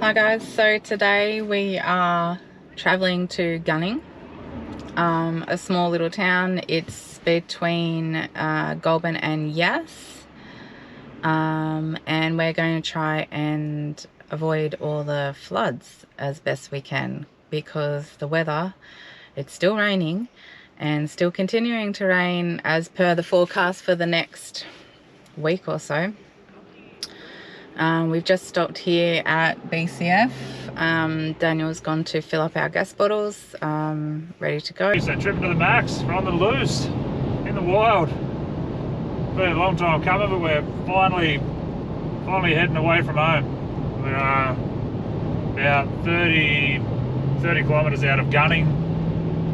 Hi guys, so today we are traveling to Gunning, a small little town. It's between Goulburn and Yass, and we're going to try and avoid all the floods as best we can because the weather, it's still raining and still continuing to rain as per the forecast for the next week or so. We've just stopped here at BCF. Daniel's gone to fill up our gas bottles, ready to go. So Trippin to the max, we're on the loose, in the wild. Been a long time coming, but we're finally heading away from home. We're about 30 kilometres out of Gunning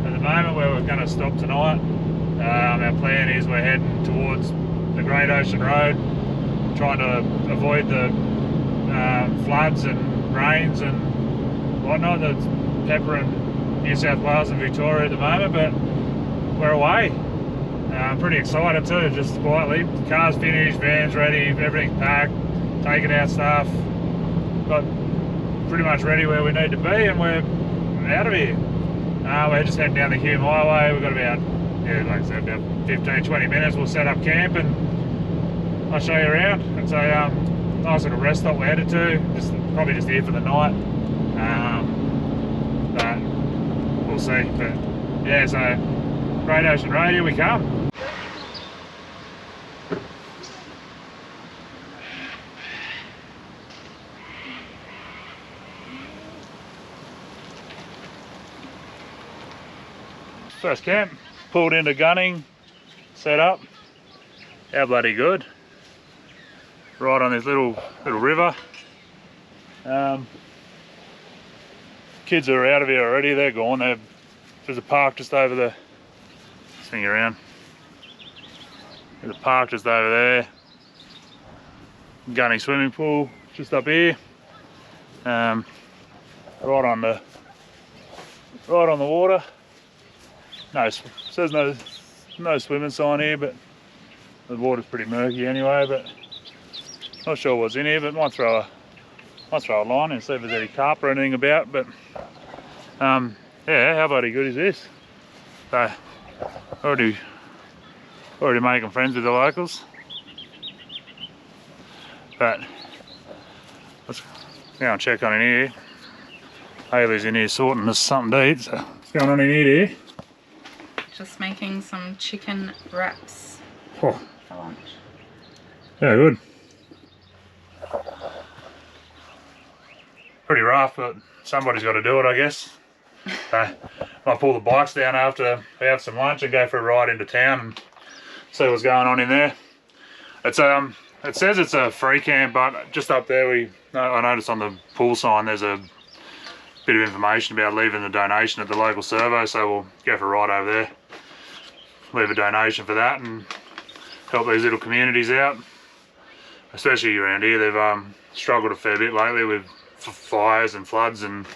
at the moment, where we're going to stop tonight. Our plan is we're heading towards the Great Ocean Road, trying to avoid the floods and rains and whatnot that's peppering New South Wales and Victoria at the moment, but we're away. I'm pretty excited too, just quietly. The car's finished, van's ready, everything's packed, taking out stuff, got pretty much ready where we need to be, and we're out of here. We're just heading down the Hume Highway. We've got about, like I said, about 15-20 minutes. We'll set up camp and I'll show you around. It's a nice little rest stop we're headed to, probably just here for the night, but we'll see. But yeah, so Great Ocean Road, here we come. First camp, pulled into Gunning, set up. How bloody good. Right on this little river. Kids are out of here already, they're gone. There's a park just over the, swing around. There's a park just over there. Gunning swimming pool just up here. Right on the water. No, says no swimming sign here, but the water's pretty murky anyway. But not sure what's in here, but might throw a line and see if there's any carp or anything about. But yeah, how bloody good is this? So already making friends with the locals. But let's go and check on in here. Hayley's in here sorting us something to eat. So what's going on in here, dear? Just making some chicken wraps for lunch. Yeah, good. Pretty rough, but somebody's got to do it, I guess. I'll pull the bikes down after we have some lunch and go for a ride into town and see what's going on in there. It's it says it's a free camp, but just up there I noticed on the pool sign there's a bit of information about leaving the donation at the local servo, so we'll go for a ride over there, leave a donation for that and help these little communities out, especially around here. They've struggled a fair bit lately with fires and floods and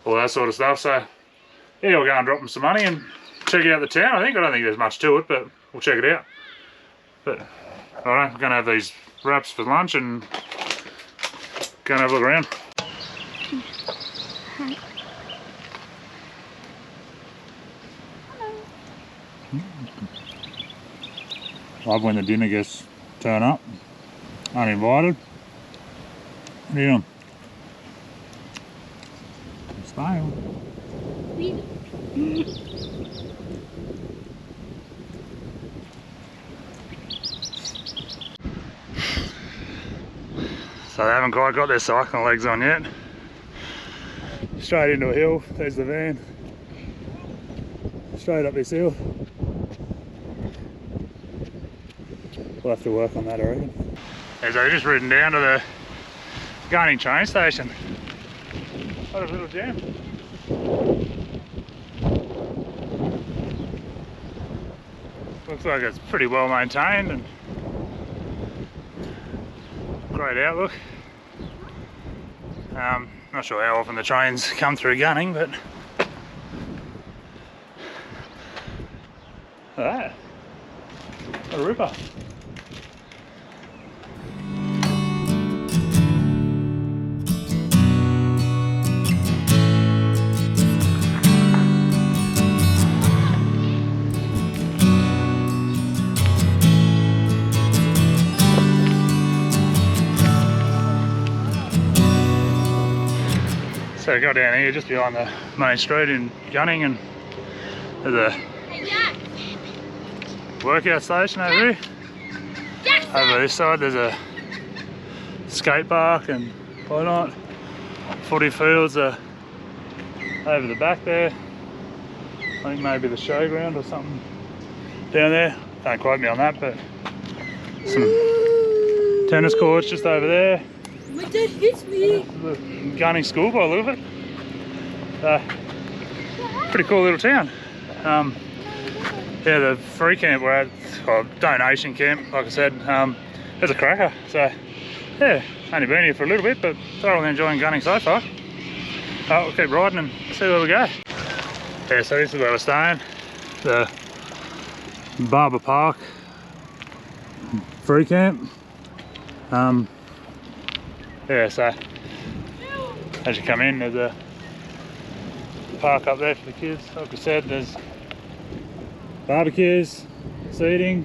all that sort of stuff. So yeah, we'll go and drop them some money and check out the town. I don't think there's much to it, but we'll check it out. But alright, we're gonna have these wraps for lunch and go and have a look around. Love when the dinner guests turn up, uninvited. What are you doing? Style. So they haven't quite got their cycling legs on yet. Straight into a hill, there's the van. Straight up this hill. We'll have to work on that, I reckon. As I've just ridden down to the Gunning train station. What a little jam. Looks like it's pretty well maintained and great outlook. Not sure how often the trains come through Gunning, but what a ripper. So I got down here just behind the main street in Gunning, and there's a workout station over here. Over this side there's a skate park and whatnot. Footy fields are over the back there. I think maybe the showground or something down there. Don't quote me on that, but some tennis courts just over there. My dad hits me. The Gunning School by the look of it. Pretty cool little town. Yeah, the free camp we're at, or donation camp, like I said, it's a cracker. So yeah, only been here for a little bit, but thoroughly enjoying Gunning so far. We'll keep riding and see where we go. Yeah, so this is where we're staying. The Barber Park free camp. Yeah, so as you come in, there's a park up there for the kids. Like I said, there's barbecues, seating.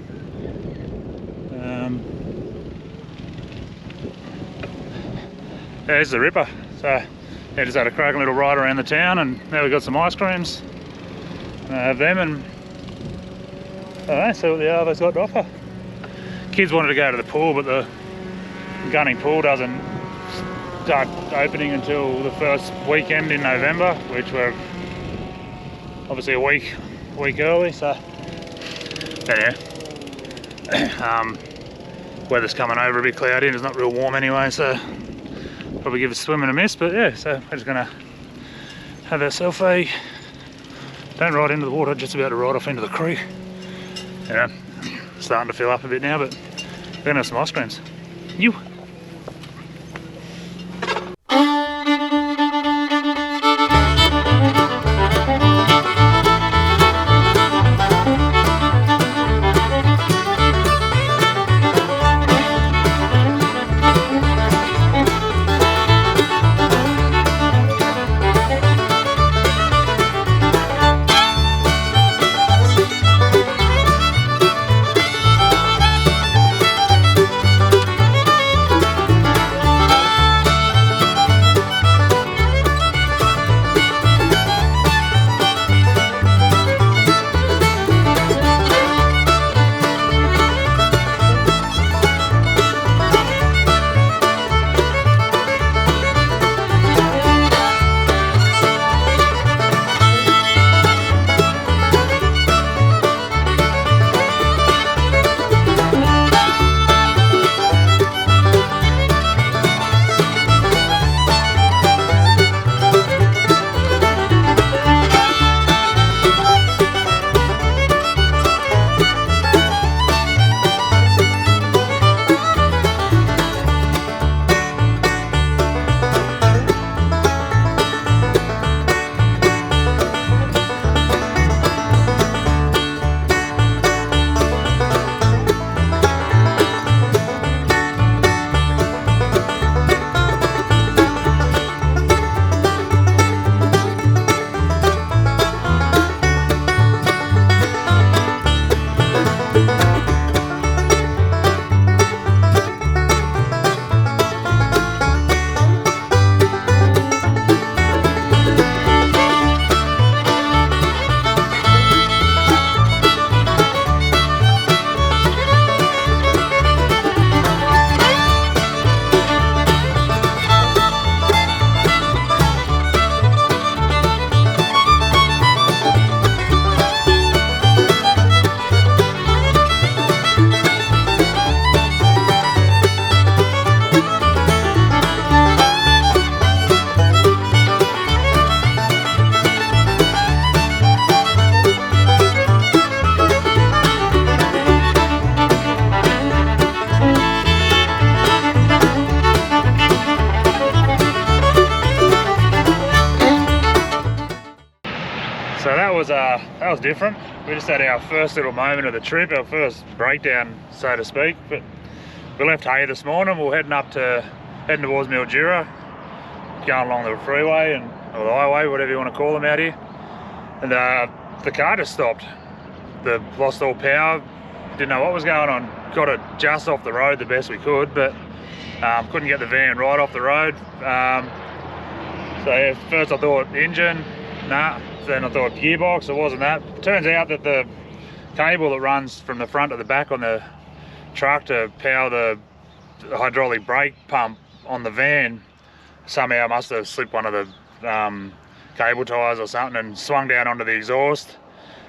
Yeah, this is the Ripper. So yeah, just had a cracking little ride around the town, and now we've got some ice creams. Have them, and I don't know, see what the Arvo's got to offer. Kids wanted to go to the pool, but the Gunning pool doesn't start opening until the first weekend in November, which we're obviously a week early. So yeah, weather's coming over a bit cloudy and it's not real warm anyway, so probably give it swimming a miss. But yeah, so we're just gonna have ourselves a, don't ride into the water, just about to ride off into the creek. Yeah, starting to fill up a bit now, but we're gonna have some ice creams. You. That was different. We just had our first little moment of the trip, our first breakdown, so to speak. But we left Hay this morning. We're heading towards Mildura, going along the freeway or the highway, whatever you want to call them out here. And the car just stopped. Lost all power. Didn't know what was going on. Got it just off the road the best we could, but couldn't get the van right off the road. So yeah, first I thought engine, nah. Then I thought gearbox, it wasn't that. Turns out that the cable that runs from the front to the back on the truck to power the hydraulic brake pump on the van somehow must have slipped one of the cable ties or something and swung down onto the exhaust.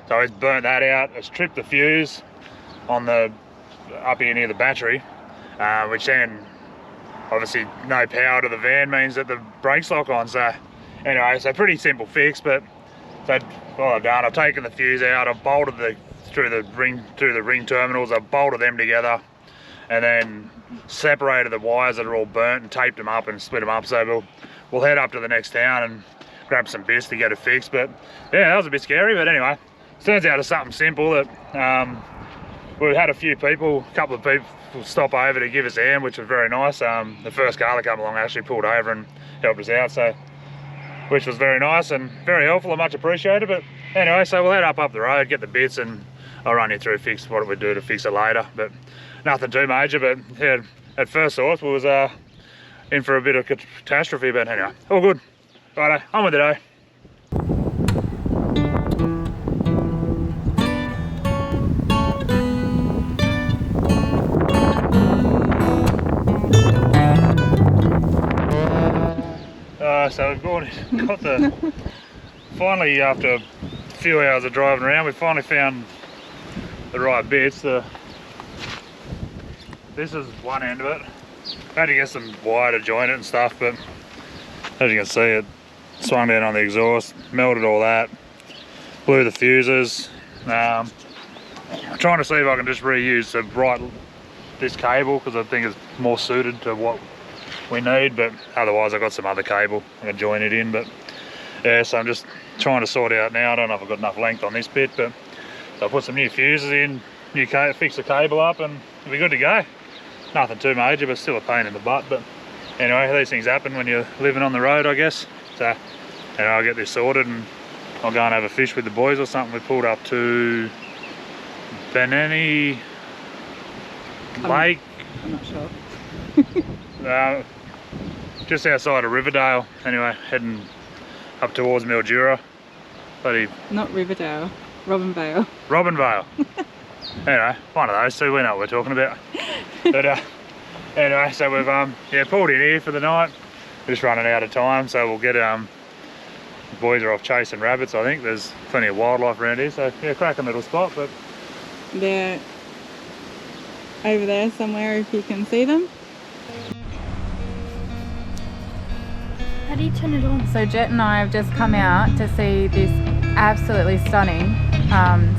So it's burnt that out. It's tripped the fuse on the up here near the battery, which then obviously no power to the van means that the brakes lock on. So anyway, so pretty simple fix. But so what I've done, I've taken the fuse out, I've bolted through the ring terminals, I've bolted them together, and then separated the wires that are all burnt and taped them up and split them up. So we'll head up to the next town and grab some bits to get it fixed. But yeah, that was a bit scary. But anyway, it turns out it's something simple that we had a couple of people stop over to give us a hand, which was very nice. The first car that came along actually pulled over and helped us out, so which was very nice and very helpful and much appreciated. But anyway, so we'll head up the road, get the bits, and I'll run you through what we do to fix it later. But nothing too major. But yeah, at first thought we was in for a bit of catastrophe. But anyway, all good. Righto, on with the day. So we've finally, after a few hours of driving around, we finally found the right bits. This is one end of it. I had to get some wire to join it and stuff, but as you can see, it swung down on the exhaust, melted all that, blew the fuses. I'm trying to see if I can just reuse this cable because I think it's more suited to what we need, but otherwise I've got some other cable I can join it in. But yeah, so I'm just trying to sort out now. I don't know if I've got enough length on this bit, but so I'll put some new fuses in, fix the cable up, and it'll be good to go. Nothing too major, but still a pain in the butt. But anyway, these things happen when you're living on the road, I guess. So anyway, I'll get this sorted and I'll go and have a fish with the boys or something. We pulled up to Benanee Lake. I'm not sure. Just outside of Riverdale. Anyway, heading up towards Mildura. Not Riverdale, Robinvale. Robinvale. Anyway, one of those two, we know what we're talking about. But anyway, so we've pulled in here for the night. We're just running out of time, so we'll get the boys are off chasing rabbits. I think there's plenty of wildlife around here, so yeah, cracking little spot. But they're over there somewhere if you can see them. How do you turn it on? So Jet and I have just come out to see this absolutely stunning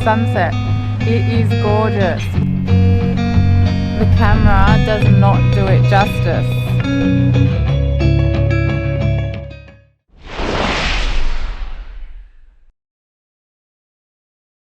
sunset. It is gorgeous. The camera does not do it justice.